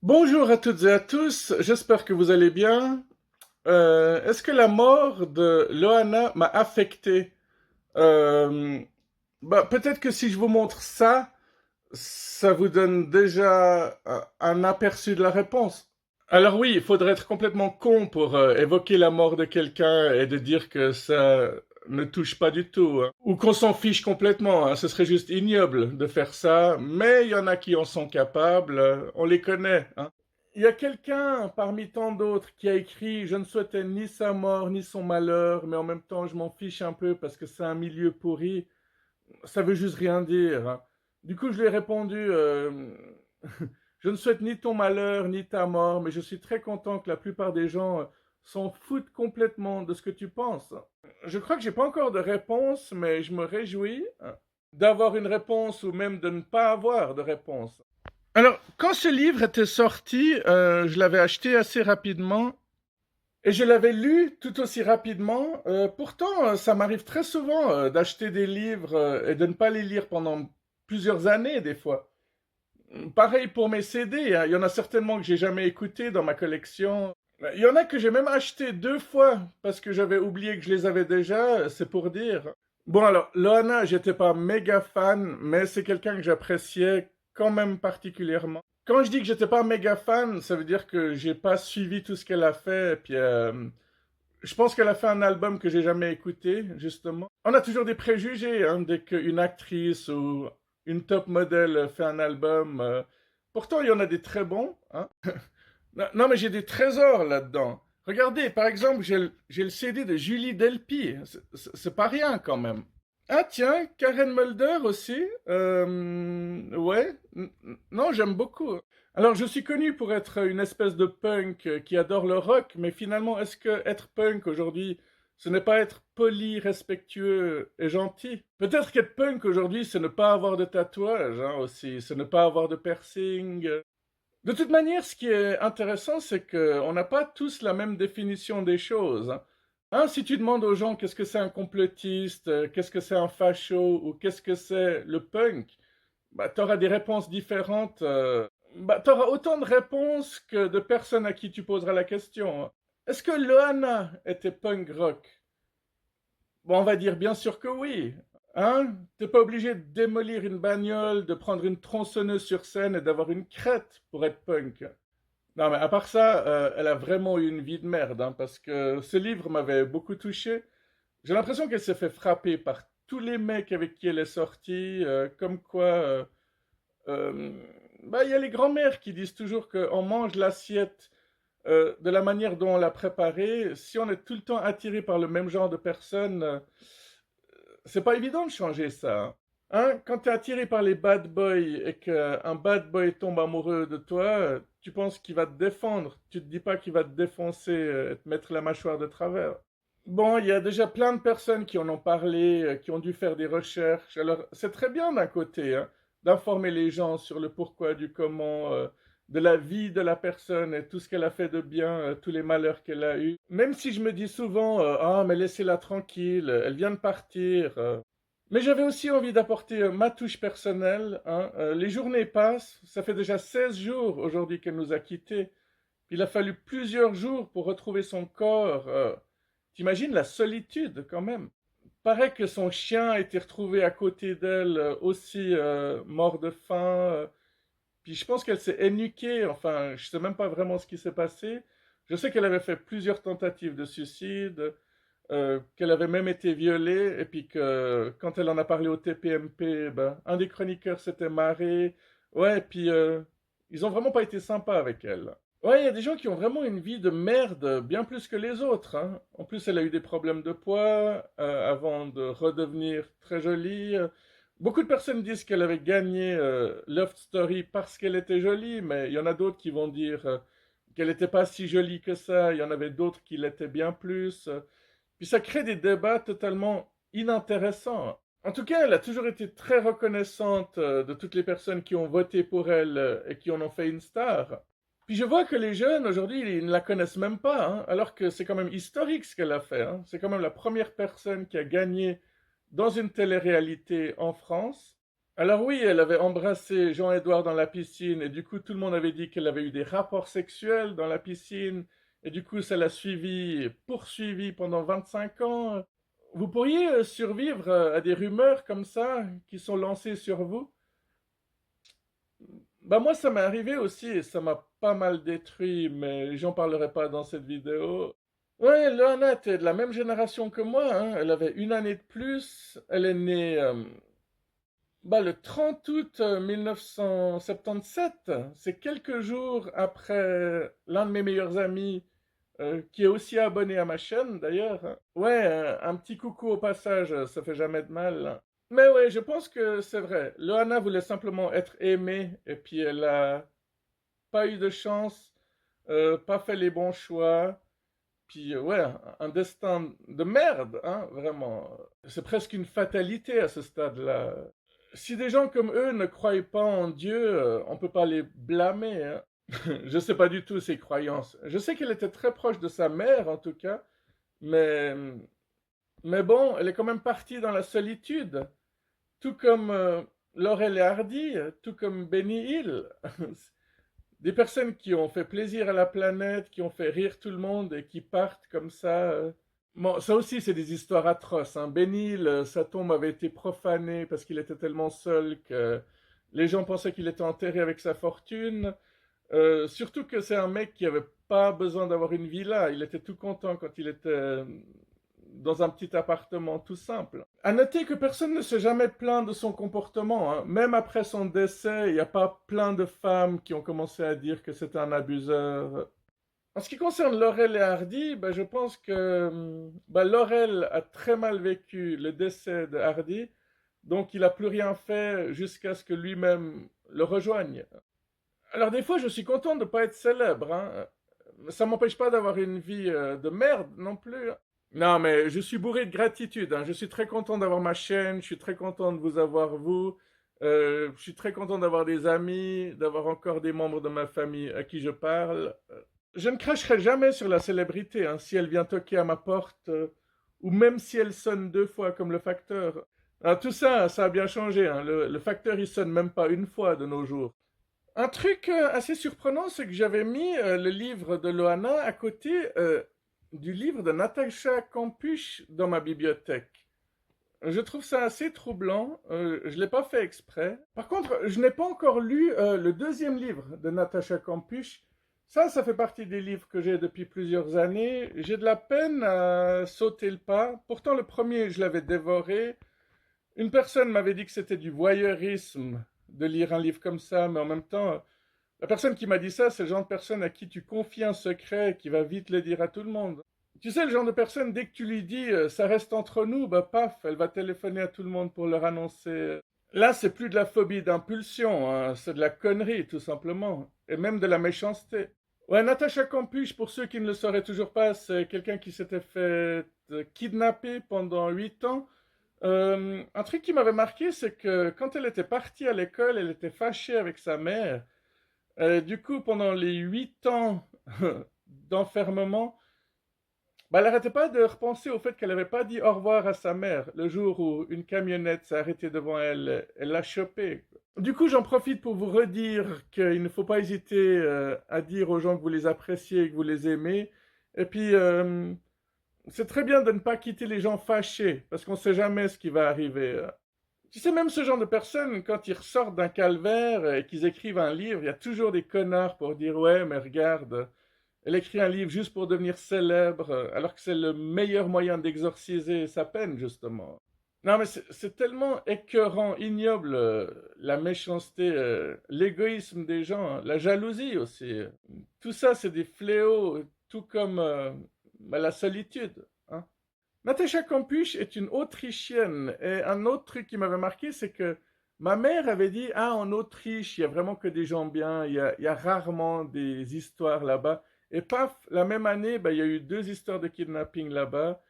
Bonjour à toutes et à tous, j'espère que vous allez bien. Est-ce que la mort de Loana m'a affecté? Euh, Peut-être que si je vous montre ça, ça vous donne déjà un aperçu de la réponse. Alors oui, il faudrait être complètement con pour évoquer la mort de quelqu'un et de dire que ça ne touche pas du tout, hein. Ou qu'on s'en fiche complètement, hein. Ce serait juste ignoble de faire ça, mais il y en a qui en sont capables, on les connaît, hein. Il y a quelqu'un parmi tant d'autres qui a écrit: Je ne souhaitais ni sa mort ni son malheur, mais en même temps je m'en fiche un peu parce que c'est un milieu pourri. Ça veut juste rien dire, hein. Du coup, je lui ai répondu: Je ne souhaite ni ton malheur ni ta mort, mais je suis très content que la plupart des gens s'en foutent complètement de ce que tu penses. Je crois que j'ai pas encore de réponse, mais je me réjouis d'avoir une réponse ou même de ne pas avoir de réponse. Alors, quand ce livre était sorti, je l'avais acheté assez rapidement et je l'avais lu tout aussi rapidement. Pourtant, ça m'arrive très souvent d'acheter des livres et de ne pas les lire pendant plusieurs années, des fois. Pareil pour mes CD, hein. Il y en a certainement que j'ai jamais écouté dans ma collection. Il y en a que j'ai même acheté deux fois parce que j'avais oublié que je les avais déjà, c'est pour dire. Bon alors, Loana, j'étais pas méga fan, mais c'est quelqu'un que j'appréciais quand même particulièrement. Quand je dis que j'étais pas méga fan, ça veut dire que j'ai pas suivi tout ce qu'elle a fait, et puis je pense qu'elle a fait un album que j'ai jamais écouté, justement. On a toujours des préjugés, hein, dès qu'une actrice ou une top modèle fait un album. Pourtant, il y en a des très bons, hein. Non, non, mais j'ai des trésors là-dedans. Regardez, par exemple, j'ai le CD de Julie Delpy. C'est pas rien quand même. Ah tiens, Karen Mulder aussi. Ouais. Non, j'aime beaucoup. Alors, je suis connu pour être une espèce de punk qui adore le rock, mais finalement, est-ce que être punk aujourd'hui, ce n'est pas être poli, respectueux et gentil? Peut-être qu'être punk aujourd'hui, c'est ne pas avoir de tatouage, hein, aussi, c'est ne pas avoir de piercing. De toute manière, ce qui est intéressant, c'est qu'on n'a pas tous la même définition des choses, hein. Hein, si tu demandes aux gens qu'est-ce que c'est un complotiste, qu'est-ce que c'est un facho ou qu'est-ce que c'est le punk, bah, tu auras des réponses différentes. Tu auras autant de réponses que de personnes à qui tu poseras la question, hein. Est-ce que Loana était punk rock? Bon, on va dire bien sûr que oui. Hein? T'es pas obligé de démolir une bagnole, de prendre une tronçonneuse sur scène et d'avoir une crête pour être punk. Non, mais à part ça, elle a vraiment eu une vie de merde, hein, parce que ce livre m'avait beaucoup touché. J'ai l'impression qu'elle s'est fait frapper par tous les mecs avec qui elle est sortie, comme quoi, euh, il y a les grands-mères qui disent toujours qu'on mange l'assiette de la manière dont on l'a préparée. Si on est tout le temps attiré par le même genre de personnes, c'est pas évident de changer ça, hein. Hein, quand tu es attiré par les bad boys et qu'un bad boy tombe amoureux de toi, tu penses qu'il va te défendre. Tu te dis pas qu'il va te défoncer et te mettre la mâchoire de travers. Bon, il y a déjà plein de personnes qui en ont parlé, qui ont dû faire des recherches. Alors, c'est très bien d'un côté, hein, d'informer les gens sur le pourquoi, du comment, de la vie de la personne et tout ce qu'elle a fait de bien, tous les malheurs qu'elle a eus. Même si je me dis souvent, ah, mais laissez-la tranquille, elle vient de partir. Mais j'avais aussi envie d'apporter ma touche personnelle, hein. Les journées passent, ça fait déjà 16 jours aujourd'hui qu'elle nous a quittés. Il a fallu plusieurs jours pour retrouver son corps. T'imagines la solitude quand même. Paraît que son chien a été retrouvé à côté d'elle aussi mort de faim. Puis je pense qu'elle s'est énuquée. Enfin, je sais même pas vraiment ce qui s'est passé. Je sais qu'elle avait fait plusieurs tentatives de suicide, qu'elle avait même été violée, et puis que quand elle en a parlé au TPMP, ben, un des chroniqueurs s'était marré. Ouais, et puis ils ont vraiment pas été sympas avec elle. Ouais, il y a des gens qui ont vraiment une vie de merde, bien plus que les autres, hein. En plus, elle a eu des problèmes de poids avant de redevenir très jolie. Beaucoup de personnes disent qu'elle avait gagné Love Story parce qu'elle était jolie, mais il y en a d'autres qui vont dire qu'elle n'était pas si jolie que ça. Il y en avait d'autres qui l'étaient bien plus. Puis ça crée des débats totalement inintéressants. En tout cas, elle a toujours été très reconnaissante de toutes les personnes qui ont voté pour elle et qui en ont fait une star. Puis je vois que les jeunes aujourd'hui, ils ne la connaissent même pas, hein, alors que c'est quand même historique ce qu'elle a fait, hein. C'est quand même la première personne qui a gagné dans une télé-réalité en France. Alors oui, elle avait embrassé Jean-Édouard dans la piscine et du coup tout le monde avait dit qu'elle avait eu des rapports sexuels dans la piscine et du coup ça l'a suivi, poursuivi pendant 25 ans. Vous pourriez survivre à des rumeurs comme ça qui sont lancées sur vous? Bah moi ça m'est arrivé aussi et ça m'a pas mal détruit, mais j'en parlerai pas dans cette vidéo. Ouais, Loana était de la même génération que moi, hein. Elle avait une année de plus. Elle est née le 30 août 1977. C'est quelques jours après l'un de mes meilleurs amis, qui est aussi abonné à ma chaîne d'ailleurs. Ouais, un petit coucou au passage, ça fait jamais de mal. Mais ouais, je pense que c'est vrai. Loana voulait simplement être aimée et puis elle a pas eu de chance, pas fait les bons choix. Puis ouais, un destin de merde, hein, vraiment. C'est presque une fatalité à ce stade-là. Si des gens comme eux ne croient pas en Dieu, on peut pas les blâmer, hein. Je sais pas du tout ses croyances. Je sais qu'elle était très proche de sa mère, en tout cas, mais, mais bon, elle est quand même partie dans la solitude, tout comme Laurel et Hardy, tout comme Benny Hill. Des personnes qui ont fait plaisir à la planète, qui ont fait rire tout le monde et qui partent comme ça. Bon, ça aussi, c'est des histoires atroces, hein. Bénil, sa tombe avait été profanée parce qu'il était tellement seul que les gens pensaient qu'il était enterré avec sa fortune. Surtout que c'est un mec qui avait pas besoin d'avoir une villa. Il était tout content quand il était dans un petit appartement tout simple. À noter que personne ne s'est jamais plaint de son comportement, hein. Même après son décès, il n'y a pas plein de femmes qui ont commencé à dire que c'était un abuseur. En ce qui concerne Laurel et Hardy, je pense que Laurel a très mal vécu le décès de Hardy, donc il n'a plus rien fait jusqu'à ce que lui-même le rejoigne. Alors des fois, je suis content de ne pas être célèbre, hein. Ça m'empêche pas d'avoir une vie de merde non plus, hein. Non, mais je suis bourré de gratitude, hein. Je suis très content d'avoir ma chaîne, je suis très content de vous avoir vous, je suis très content d'avoir des amis, d'avoir encore des membres de ma famille à qui je parle. Je ne cracherai jamais sur la célébrité, hein, si elle vient toquer à ma porte, ou même si elle sonne 2 fois comme le facteur. Ah, tout ça, ça a bien changé, hein. Le facteur, il sonne même pas une fois de nos jours. Un truc assez surprenant, c'est que j'avais mis le livre de Loana à côté du livre de Natacha Kampusch dans ma bibliothèque. Je trouve ça assez troublant. Je l'ai pas fait exprès. Par contre, je n'ai pas encore lu le deuxième livre de Natacha Kampusch. Ça fait partie des livres que j'ai depuis plusieurs années. J'ai de la peine à sauter le pas. Pourtant, le premier, je l'avais dévoré. Une personne m'avait dit que c'était du voyeurisme de lire un livre comme ça, mais en même temps, la personne qui m'a dit ça, c'est le genre de personne à qui tu confies un secret et qui va vite le dire à tout le monde. Tu sais, le genre de personne, dès que tu lui dis ça reste entre nous, paf, elle va téléphoner à tout le monde pour leur annoncer. Là, c'est plus de la phobie d'impulsion, hein, c'est de la connerie, tout simplement, et même de la méchanceté. Ouais, Natacha Kampusch, pour ceux qui ne le sauraient toujours pas, c'est quelqu'un qui s'était fait kidnapper pendant 8 ans. Un truc qui m'avait marqué, c'est que quand elle était partie à l'école, elle était fâchée avec sa mère. Du coup, pendant les 8 ans d'enfermement, elle n'arrêtait pas de repenser au fait qu'elle n'avait pas dit au revoir à sa mère. Le jour où une camionnette s'est arrêtée devant elle, elle l'a chopée. Du coup, j'en profite pour vous redire qu'il ne faut pas hésiter à dire aux gens que vous les appréciez et que vous les aimez. Et puis, c'est très bien de ne pas quitter les gens fâchés, parce qu'on ne sait jamais ce qui va arriver. Tu sais, même ce genre de personnes, quand ils ressortent d'un calvaire et qu'ils écrivent un livre, il y a toujours des connards pour dire ouais, mais regarde, elle écrit un livre juste pour devenir célèbre, alors que c'est le meilleur moyen d'exorciser sa peine, justement. Non, mais c'est tellement écœurant, ignoble, la méchanceté, l'égoïsme des gens, hein, la jalousie aussi. Tout ça, c'est des fléaux, tout comme la solitude, hein. Natacha Kampusch est une Autrichienne. Et un autre truc qui m'avait marqué, c'est que ma mère avait dit, ah, en Autriche, il y a vraiment que des gens bien, il y a rarement des histoires là-bas. Et paf, la même année, il y a eu 2 histoires de kidnapping là-bas.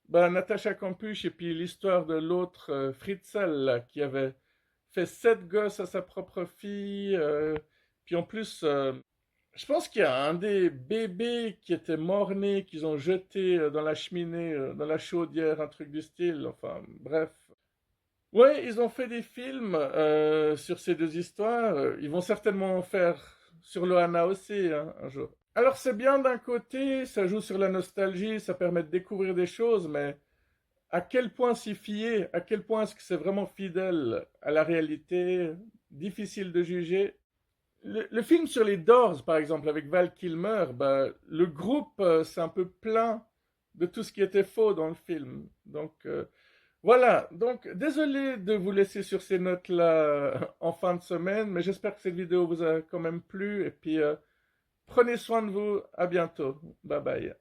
Natacha Kampusch et puis l'histoire de l'autre, Fritzl, là, qui avait fait 7 gosses à sa propre fille. Puis en plus, je pense qu'il y a un des bébés qui était mort-né, qu'ils ont jeté dans la cheminée, dans la chaudière, un truc du style. Enfin, bref. Ouais, ils ont fait des films sur ces deux histoires. Ils vont certainement en faire sur Loana aussi, hein, un jour. Alors c'est bien d'un côté, ça joue sur la nostalgie, ça permet de découvrir des choses, mais à quel point s'y fier, à quel point est-ce que c'est vraiment fidèle à la réalité, difficile de juger. Le film sur les Doors, par exemple, avec Val Kilmer, bah, le groupe c'est un peu plein de tout ce qui était faux dans le film. Donc voilà, donc désolé de vous laisser sur ces notes-là en fin de semaine, mais j'espère que cette vidéo vous a quand même plu, et puis prenez soin de vous, à bientôt, bye bye.